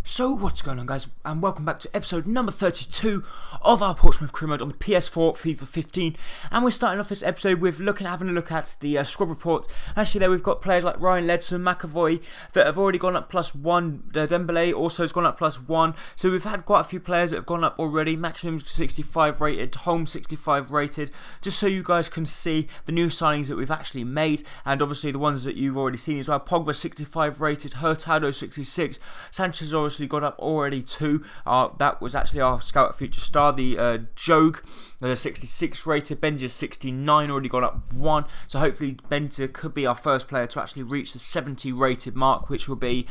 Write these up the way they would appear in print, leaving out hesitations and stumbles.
So what's going on, guys, and welcome back to episode number 32 of our Portsmouth crew mode on the PS4 FIFA 15. And we're starting off this episode with having a look at the squad report. Actually, there we've got players like Ryan Ledson, McAvoy that have already gone up +1. Dembele also has gone up +1. So we've had quite a few players that have gone up already. Maximum 65 rated, home 65 rated, just so you guys can see the new signings that we've actually made, and obviously the ones that you've already seen as well. Pogba 65 rated, Hurtado 66, Sanchez obviously got up already too. That was actually our scout future star, the Jogue, 66 rated. Benzia 69, already gone up 1. So hopefully Benzia could be our first player to actually reach the 70 rated mark, which will be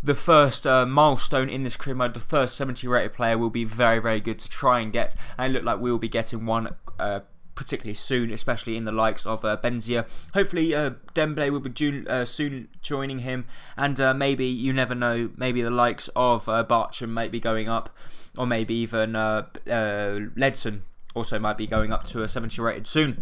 the first milestone in this career mode. The first 70 rated player will be very, very good to try and get, and it looked like we will be getting one particularly soon, especially in the likes of Benzia. Hopefully Dembele will be soon joining him, and maybe, you never know, maybe the likes of Bartram might be going up, or maybe even Ledson also might be going up to a 70 rated soon.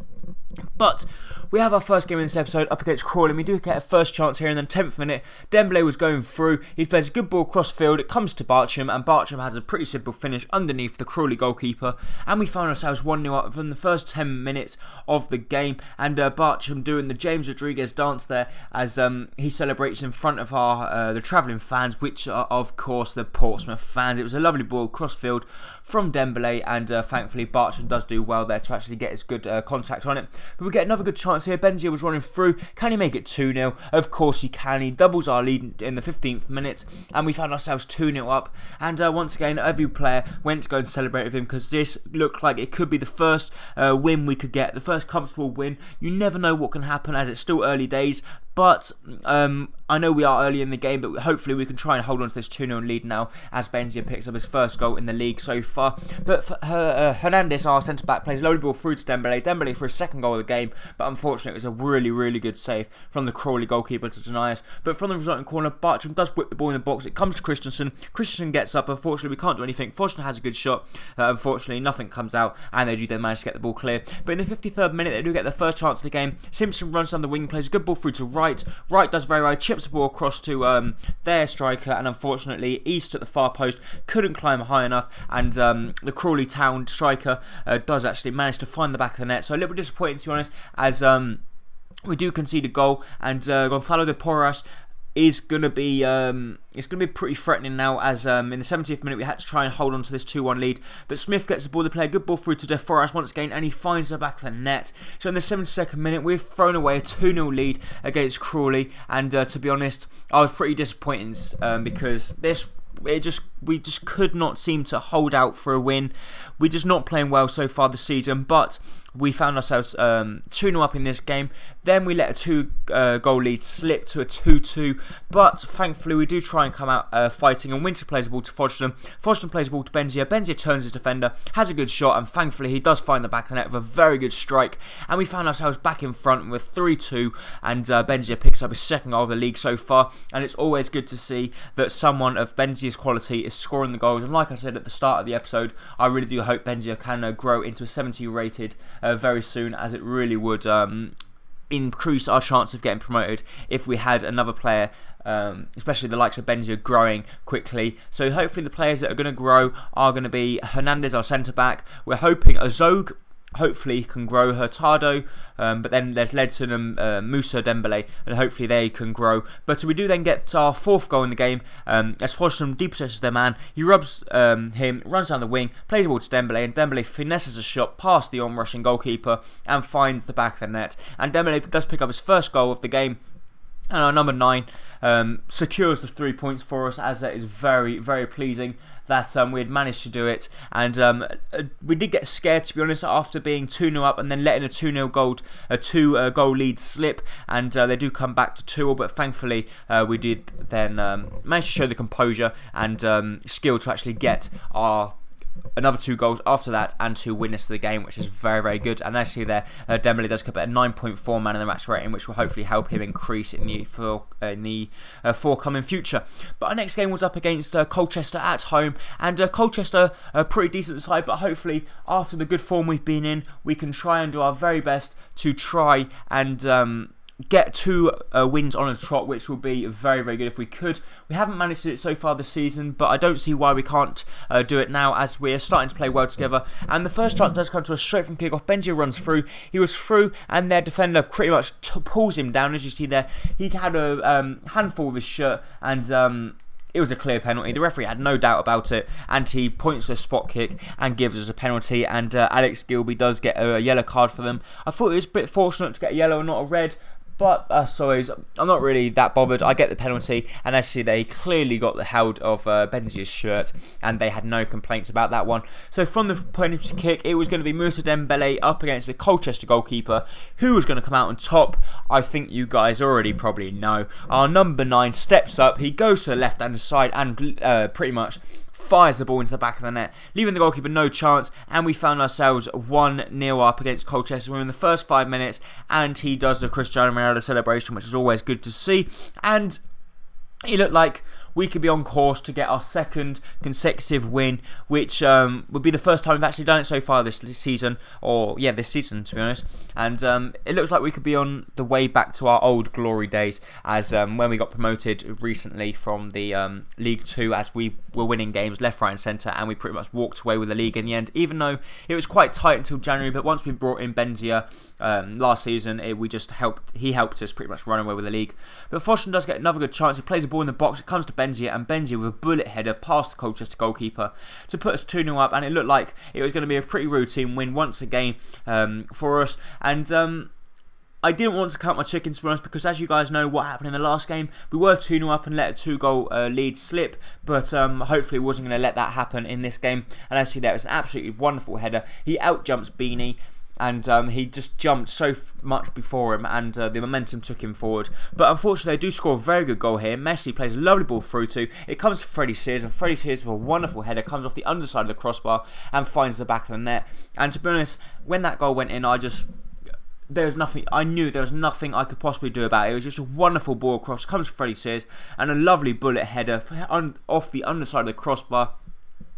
But we have our first game in this episode up against Crawley, and we do get a first chance here in the 10th minute. Dembele was going through, he plays a good ball cross field, it comes to Bartram, and Bartram has a pretty simple finish underneath the Crawley goalkeeper, and we found ourselves 1-0 up from the first 10 minutes of the game. And Bartram doing the James Rodriguez dance there as he celebrates in front of the travelling fans, which are of course the Portsmouth fans. It was a lovely ball cross field from Dembele, and thankfully Bartram does do well there to actually get his good contact on it. But we get another good chance here. Benzia was running through. Can he make it 2-0? Of course he can. He doubles our lead in the 15th minute, and we found ourselves 2-0 up. And once again, every player went to go and celebrate with him, because this looked like it could be the first win we could get, the first comfortable win. You never know what can happen, as it's still early days. But I know we are early in the game, but hopefully we can try and hold on to this 2-0 lead now, as Benzia picks up his first goal in the league so far. But Hernandez, our centre-back, plays a loaded ball through to Dembele. Dembele for his second goal of the game, but unfortunately it was a really, really good save from the Crawley goalkeeper to deny us. But from the resulting corner, Bartram does whip the ball in the box. It comes to Christensen. Christensen gets up. Unfortunately, we can't do anything. Fortune has a good shot. Unfortunately, nothing comes out, and they do then manage to get the ball clear. But in the 53rd minute, they do get their first chance of the game. Simpson runs down the wing, plays a good ball through to Wright. Wright does very well, chips the ball across to their striker, and unfortunately East at the far post couldn't climb high enough, and the Crawley Town striker does actually manage to find the back of the net. So a little bit disappointing, to be honest, as we do concede a goal, and Gonzalo de Porras is going to be pretty threatening now, as in the 70th minute we had to try and hold on to this 2-1 lead, but Smith gets the ball to play a good ball through to De Forest once again, and he finds the back of the net. So in the 72nd minute we've thrown away a 2-0 lead against Crawley, and to be honest, I was pretty disappointed because we just could not seem to hold out for a win. We're just not playing well so far this season, but we found ourselves 2-0 up in this game. Then we let a 2-goal lead slip to a 2-2, but thankfully we do try and come out fighting, and Winter plays the ball to Fodgson. Fodgson plays the ball to Benzia. Benzia turns his defender, has a good shot, and thankfully he does find the back of the net with a very good strike, and we found ourselves back in front with 3-2, and Benzia picks up his second goal of the league so far. And it's always good to see that someone of Benzia's quality is scoring the goals, and like I said at the start of the episode, I really do hope Benzia can grow into a 70 rated very soon, as it really would increase our chance of getting promoted if we had another player, especially the likes of Benzia, growing quickly. So hopefully the players that are going to grow are going to be Hernandez, our centre back. We're hoping Azog hopefully can grow, Hurtado, but then there's Ledson and Musa Dembele, and hopefully they can grow. But we do then get our fourth goal in the game, as Hodgson depossesses their man. He rubs him, runs down the wing, plays the ball to Dembele, and Dembele finesses a shot past the on-rushing goalkeeper and finds the back of the net. And Dembele does pick up his first goal of the game, and our number 9 secures the 3 points for us, as that is very, very pleasing that we had managed to do it. And we did get scared, to be honest, after being 2-0 up and then letting a 2 goal lead slip, and they do come back to 2-2, but thankfully we did then manage to show the composure and skill to actually get our another 2 goals after that, and to win us the game, which is very, very good. And actually there, Dembele does come at a 9.4 man in the match rating, which will hopefully help him increase in the forthcoming future. But our next game was up against Colchester at home, and Colchester are pretty decent side, but hopefully after the good form we've been in, we can try and do our very best to try and get 2 wins on a trot, which will be very, very good if we could. We haven't managed to do it so far this season, but I don't see why we can't do it now, as we're starting to play well together. And the first chance does come to us straight from kickoff. Benzia runs through. He was through, and their defender pretty much pulls him down. As you see there, he had a handful of his shirt, and it was a clear penalty. The referee had no doubt about it, and he points to a spot kick and gives us a penalty, and Alex Gilby does get a yellow card for them. I thought it was a bit fortunate to get a yellow and not a red, but I'm not really that bothered. I get the penalty, and actually they clearly got the held of Benzia's shirt, and they had no complaints about that one. So from the penalty kick, it was going to be Moussa Dembele up against the Colchester goalkeeper. Who was going to come out on top? I think you guys already probably know. Our number 9 steps up. He goes to the left-hand side and pretty much fires the ball into the back of the net, leaving the goalkeeper no chance, and we found ourselves 1-0 up against Colchester. We're in the first 5 minutes, and he does the Cristiano Ronaldo celebration, which is always good to see, and it looked like we could be on course to get our 2nd consecutive win, which would be the first time we've actually done it so far this season, or yeah, this season to be honest. And it looks like we could be on the way back to our old glory days, as when we got promoted recently from the League 2, as we were winning games left, right and centre, and we pretty much walked away with the league in the end, even though it was quite tight until January. But once we brought in Benzia last season, he helped us pretty much run away with the league. But Fosham does get another good chance. He plays the ball in the box, it comes to Benzia, and Benzia with a bullet header past the Colchester goalkeeper to put us 2-0 up, and it looked like it was going to be a pretty routine win once again for us. And I didn't want to count my chickens, to be honest, because as you guys know what happened in the last game, we were 2-0 up and let a 2-goal lead slip, but hopefully we wasn't going to let that happen in this game. And as you see there, it was an absolutely wonderful header. He outjumps Beanie, and he just jumped so much before him, and the momentum took him forward. But unfortunately, they do score a very good goal here. Messi plays a lovely ball through to. It comes to Freddie Sears, and Freddie Sears with a wonderful header comes off the underside of the crossbar and finds the back of the net. And to be honest, when that goal went in, I knew there was nothing I could possibly do about it. It was just a wonderful ball across, comes to Freddie Sears, and a lovely bullet header off the underside of the crossbar.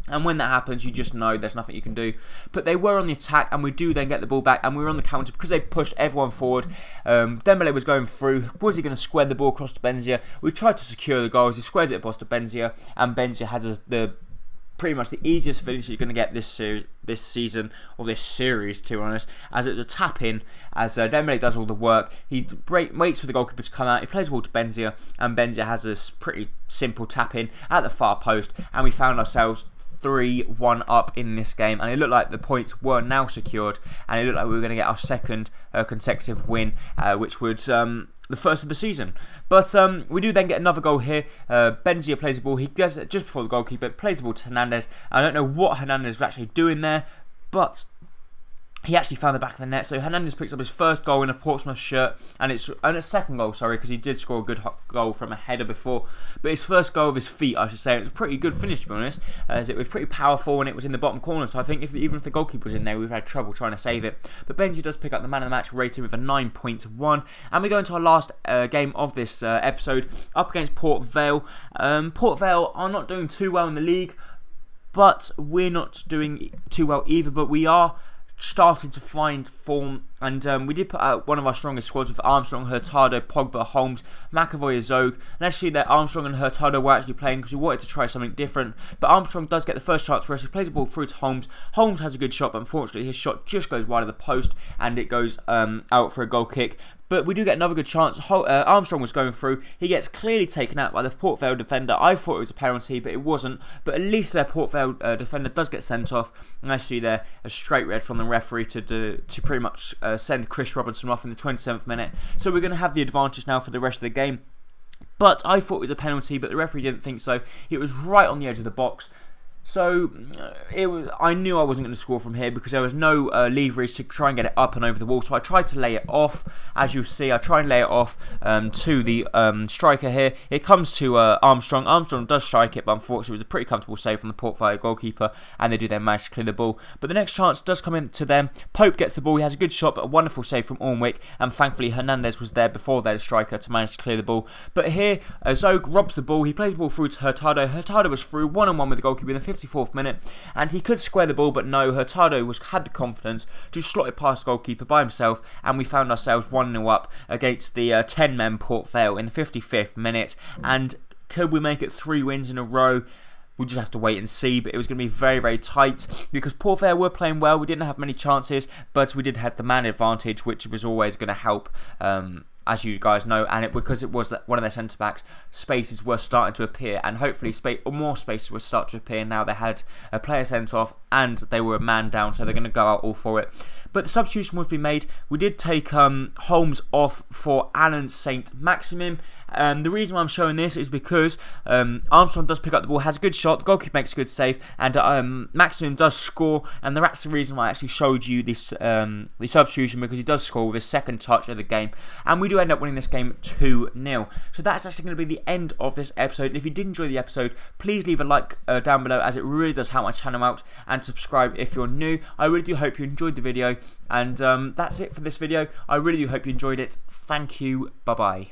And when that happens, you just know there's nothing you can do. But they were on the attack, and we do then get the ball back, and we were on the counter because they pushed everyone forward. Dembele was going through. Was he going to square the ball across to Benzia? We tried to secure the goals. He squares it across to Benzia, and Benzia has pretty much the easiest finish you're going to get this season, or this series, to be honest, as it's a tap in, as Dembele does all the work. He waits for the goalkeeper to come out, he plays the ball to Benzia, and Benzia has this pretty simple tap in at the far post, and we found ourselves 3-1 up in this game, and it looked like the points were now secured, and it looked like we were going to get our 2nd consecutive win, which would the first of the season. But we do then get another goal here. Benzia plays the ball, he gets it just before the goalkeeper, plays the ball to Hernandez. I don't know what Hernandez was actually doing there, but he actually found the back of the net. So Hernandez picks up his first goal in a Portsmouth shirt, and it's a 2nd goal, sorry, because he did score a good goal from a header before. But his first goal of his feet, I should say. It was a pretty good finish, to be honest, as it was pretty powerful, and it was in the bottom corner. So I think even if the goalkeeper was in there, we've had trouble trying to save it. But Benji does pick up the man of the match rating with a 9.1. And we go into our last game of this episode, up against Port Vale. Port Vale are not doing too well in the league, but we're not doing too well either. But we are starting to find form, and we did put out one of our strongest squads with Armstrong, Hurtado, Pogba, Holmes, McAvoy, Zog, and actually that Armstrong and Hurtado were actually playing because we wanted to try something different. But Armstrong does get the first chance for us. He plays the ball through to Holmes. Holmes has a good shot, but unfortunately his shot just goes wide of the post, and it goes out for a goal kick. But we do get another good chance. Armstrong was going through. He gets clearly taken out by the Port Vale defender. I thought it was a penalty, but it wasn't. But at least their Port Vale defender does get sent off. And I see there a straight red from the referee to pretty much send Chris Robinson off in the 27th minute. So we're going to have the advantage now for the rest of the game. But I thought it was a penalty, but the referee didn't think so. It was right on the edge of the box. So I knew I wasn't going to score from here because there was no leverage to try and get it up and over the wall. So I tried to lay it off. As you see, I try and lay it off to the striker here. It comes to Armstrong. Armstrong does strike it, but unfortunately it was a pretty comfortable save from the Port Vale goalkeeper, and they do then manage to clear the ball. But the next chance does come in to them. Pope gets the ball. He has a good shot, but a wonderful save from Ornwick, and thankfully Hernandez was there before their striker to manage to clear the ball. But here, Zog robs the ball. He plays the ball through to Hurtado. Hurtado was through one-on-one with the goalkeeper in the 54th minute, and he could square the ball, but no, Hurtado had the confidence to slot it past the goalkeeper by himself, and we found ourselves 1-0 up against the 10-men Port Vale in the 55th minute. And could we make it 3 wins in a row? We'll just have to wait and see, but it was going to be very, very tight because Port Vale were playing well. We didn't have many chances, but we did have the man advantage, which was always going to help, as you guys know. And because it was one of their centre-backs, spaces were starting to appear, and hopefully more spaces will start to appear now they had a player sent off and they were a man down, so they're going to go out all for it. But the substitution was being made. We did take Holmes off for Alan St. Maximin. The reason why I'm showing this is because Armstrong does pick up the ball, has a good shot, the goalkeeper makes a good save, and Maximin does score, and that's the reason why I actually showed you this the substitution, because he does score with his second touch of the game, and we do end up winning this game 2-0. So that's actually going to be the end of this episode. If you did enjoy the episode, please leave a like down below, as it really does help my channel out, and subscribe if you're new. I really do hope you enjoyed the video, and that's it for this video. I really do hope you enjoyed it. Thank you. Bye bye.